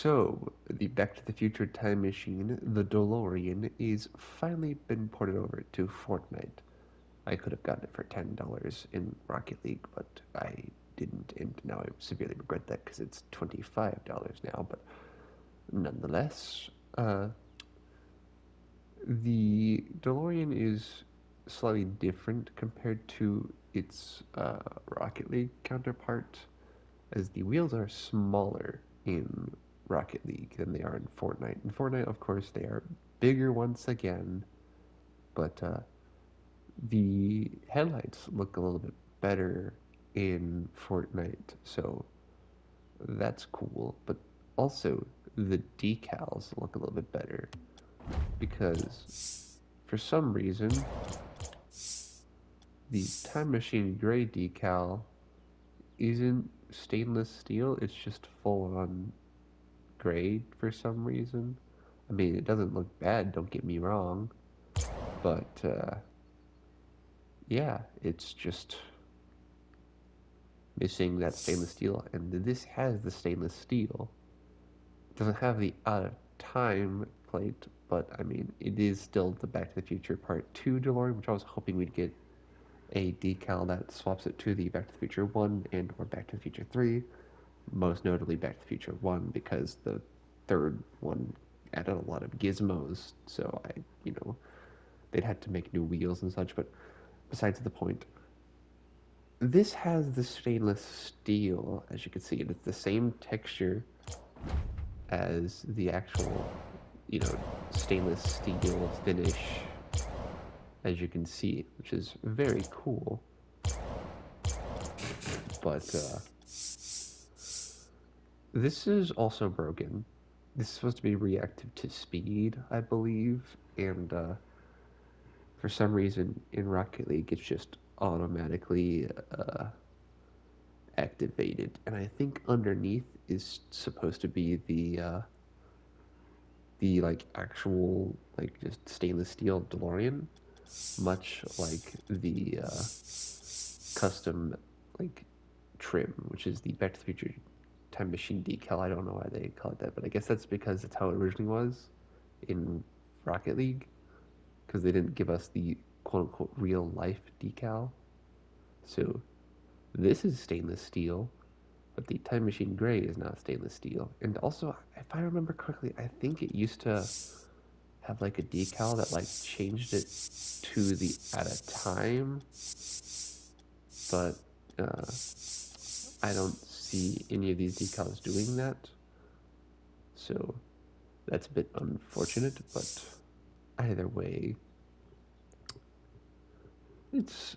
So, the Back to the Future time machine, the DeLorean, is finally been ported over to Fortnite. I could have gotten it for $10 in Rocket League, but I didn't, and now I severely regret that because it's $25 now. But nonetheless, the DeLorean is slightly different compared to its Rocket League counterpart, as the wheels are smaller in Rocket League than they are in Fortnite. In Fortnite, of course, they are bigger once again, but the headlights look a little bit better in Fortnite, so that's cool. But also, the decals look a little bit better because for some reason, the Time Machine Gray decal isn't stainless steel, it's just full on gray for some reason. I mean, it doesn't look bad, don't get me wrong, but yeah, it's just missing that stainless steel. And this has the stainless steel. It doesn't have the out of time plate, but I mean, it is still the Back to the Future Part 2 DeLorean, which I was hoping we'd get a decal that swaps it to the Back to the Future 1 and or Back to the Future 3. Most notably Back to the Future 1, because the third one added a lot of gizmos, so they'd had to make new wheels and such, but besides the point, this has the stainless steel, as you can see, and it's the same texture as the actual, stainless steel finish, as you can see, which is very cool. But this is also broken. This is supposed to be reactive to speed, I believe, and for some reason in Rocket League it's just automatically activated, and I think underneath is supposed to be the like actual like just stainless steel DeLorean, much like the custom like trim, which is the Back to the Future Time Machine decal. I don't know why they call it that, but I guess that's because that's how it originally was in Rocket League, because they didn't give us the quote unquote real life decal. So this is stainless steel, but the Time Machine Gray is not stainless steel. And also, if I remember correctly, I think it used to have like a decal that like changed it to the at a time, but uh, I don't see any of these decals doing that. So that's a bit unfortunate, but either way, it's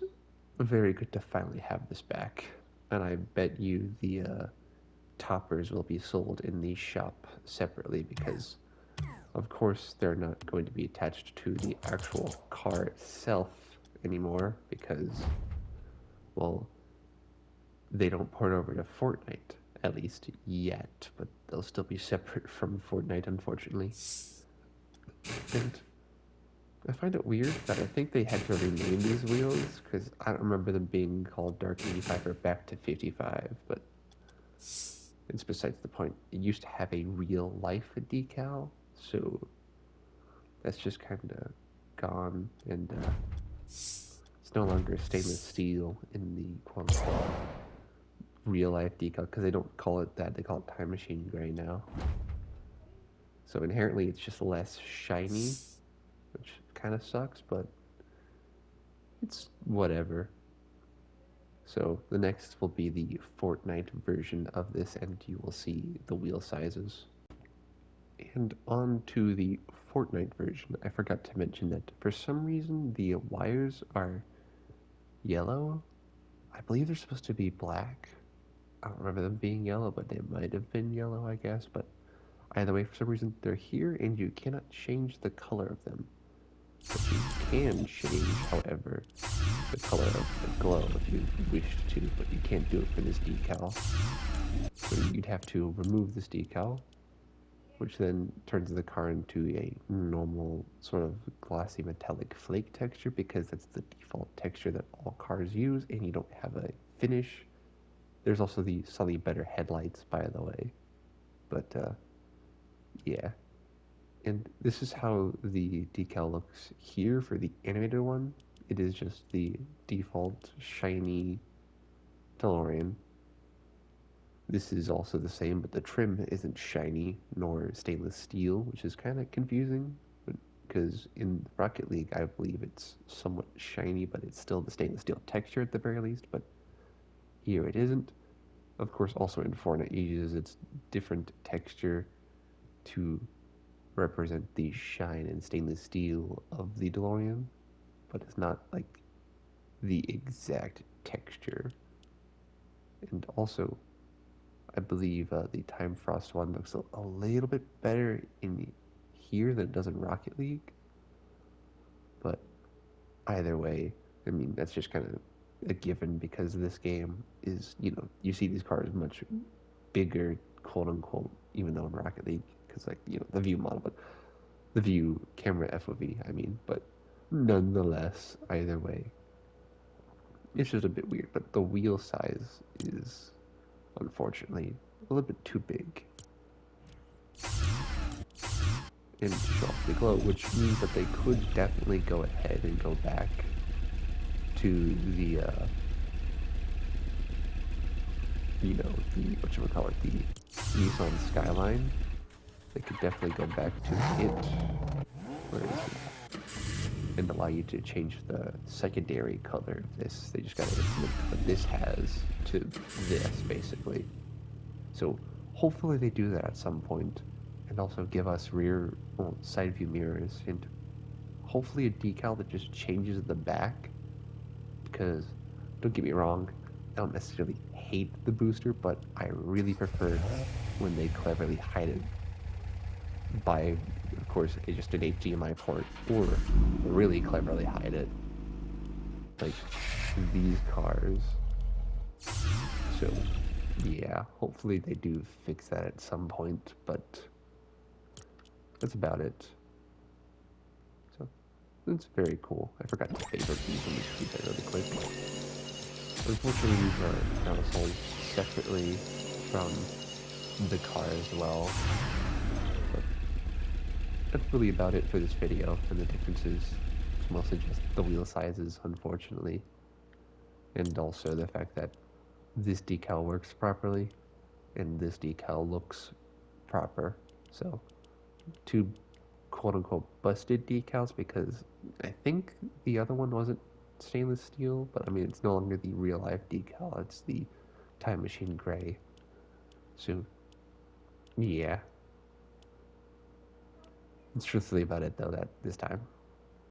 very good to finally have this back. And I bet you the toppers will be sold in the shop separately because, of course, they're not going to be attached to the actual car itself anymore because, well, they don't port over to Fortnite, at least yet, but they'll still be separate from Fortnite, unfortunately. And I find it weird that I think they had to rename these wheels because I don't remember them being called Dark 85 or Back to 55, but it's besides the point. It used to have a real life decal, so that's just kind of gone, and it's no longer stainless steel in the quote unquote real life decal because they don't call it that, they call it Time Machine Gray now. So inherently it's just less shiny, which kind of sucks, but it's whatever. So the next will be the Fortnite version of this, and you will see the wheel sizes. And on to the Fortnite version, I forgot to mention that for some reason the wires are yellow. I believe they're supposed to be black. I don't remember them being yellow, but they might have been yellow, I guess. But either way, for some reason, they're here, and you cannot change the color of them. But you can change, however, the color of the glow if you wish to, but you can't do it for this decal. So you'd have to remove this decal, which then turns the car into a normal sort of glossy metallic flake texture because that's the default texture that all cars use, and you don't have a finish. There's also the slightly better headlights, by the way, but Yeah. And this is how the decal looks here for the animated one. It is just the default shiny DeLorean. This is also the same, but the trim isn't shiny nor stainless steel, which is kind of confusing. Because in Rocket League, I believe it's somewhat shiny, but it's still the stainless steel texture at the very least. But here it isn't. Of course, also in Fortnite, it uses its different texture to represent the shine and stainless steel of the DeLorean, but it's not like the exact texture. And also, I believe the Time Frost one looks a little bit better in here than it does in Rocket League. But either way, I mean, that's just kind of a given because this game is, you see these cars much bigger, quote unquote, even though in Rocket League, because, like, the view model, but the view camera FOV, I mean, but nonetheless, either way, it's just a bit weird. But the wheel size is, unfortunately, a little bit too big and to show off the glow, which means that they could definitely go ahead and go back to the, the, whatchamacallit, the Nissan Skyline. They could definitely go back to it. Where is it? And allow you to change the secondary color of this. They just gotta implement what this has to this, basically. So hopefully they do that at some point, and also give us side view mirrors, and hopefully a decal that just changes the back. Because don't get me wrong, I don't necessarily hate the booster, but I really prefer when they cleverly hide it by, of course, just an HDMI port, or really cleverly hide it, like these cars. So, yeah, hopefully they do fix that at some point, but that's about it. So, it's very cool. I forgot to favorite these. Let me do that really quick. Unfortunately, these are now sold separately from the car as well. But that's really about it for this video, and the differences. It's mostly just the wheel sizes, unfortunately, and also the fact that this decal works properly and this decal looks proper. So, two quote unquote busted decals, because I think the other one wasn't stainless steel, but I mean, it's no longer the real life decal, it's the Time Machine Gray. So, yeah, it's truthfully about it though, that this time.